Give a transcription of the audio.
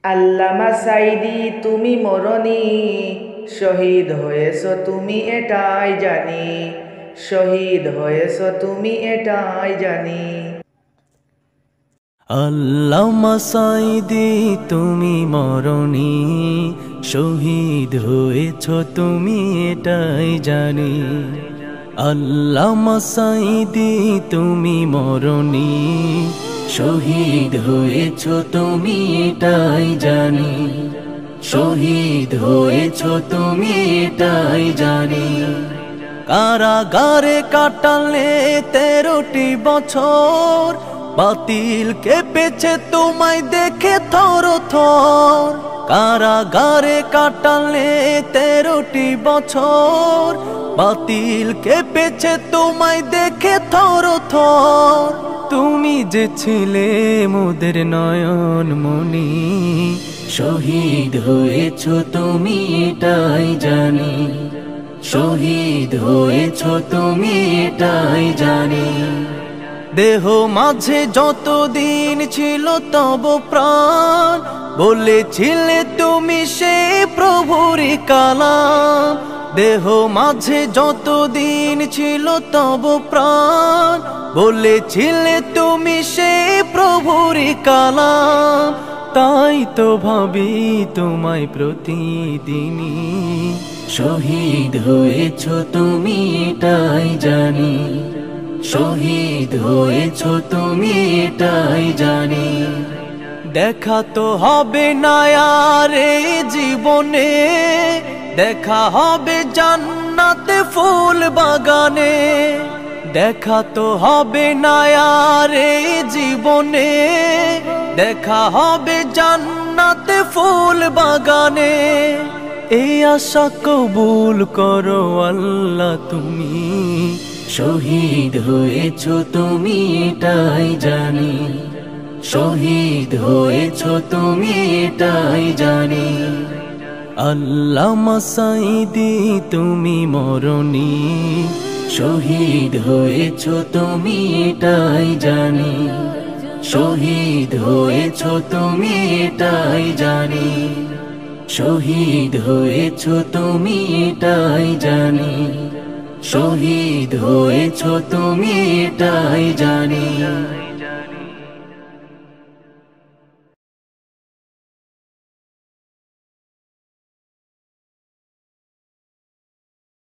আল্লামা সাইদি তুমি মরনি, শহীদ হয়েছো তুমি এটাই জানি, শহীদ হয়েছো তুমি এটাই জানি। আল্লামা সাইদি তুমি মরনি, শহীদ হয়েছ তুমি এটাই জানি। আল্লামা সাইদি তুমি মরনি, শহীদ হয়েছ তুমি এটাই জানি, শহীদ হয়েছ তুমি এটাই জানি। কারাগারে কাটালে 13টি বছর, বাতিল কেঁপেছে তোমায় দেখে থর থর। কারাগারে কাটালে 13টি বছর, বাতিল কেঁপেছে তোমায় দেখে থর থর। তুমি যে ছিলে মোদের নয়ন মনি, শহীদ হয়েছ তুমি এটাই জানি, শহীদ হয়েছ তুমি এটাই জানি। দেহ মাঝে যতদিন ছিল তব প্রাণ, বলেছিলে তুমি সে প্রভুরই কালাম। দেহ মাঝে যতদিন ছিল তব প্রাণ, বলেছিলে তুমি সে প্রভুরই কালাম। তাই তো ভাবি তোমায় প্রতিদিনই, শহীদ হয়েছ তুমি এটাই জানি, শহীদ হয়েছ তুমি এটাই জানি। দেখা তো হবে না আর এই জীবনে, দেখা হবে জান্নাতে ফুল বাগানে। দেখা তো হবে না আর এই জীবনে, দেখা হবে জান্নাতে ফুল বাগানে। এই আশা কবুল করো আল্লাহ তুমি, শহীদ হয়েছ তুমি এটাই জানি, শহীদ হয়েছ তুমি এটাই জানি। আল্লামা সাইদি তুমি মরনি, শহীদ হয়েছ তুমি এটাই জানি, শহীদ হয়েছ তুমি এটাই জানি, শহীদ হয়েছ তুমি এটাই জানি, শহীদ হয়েছ তুমি এটাই জানি।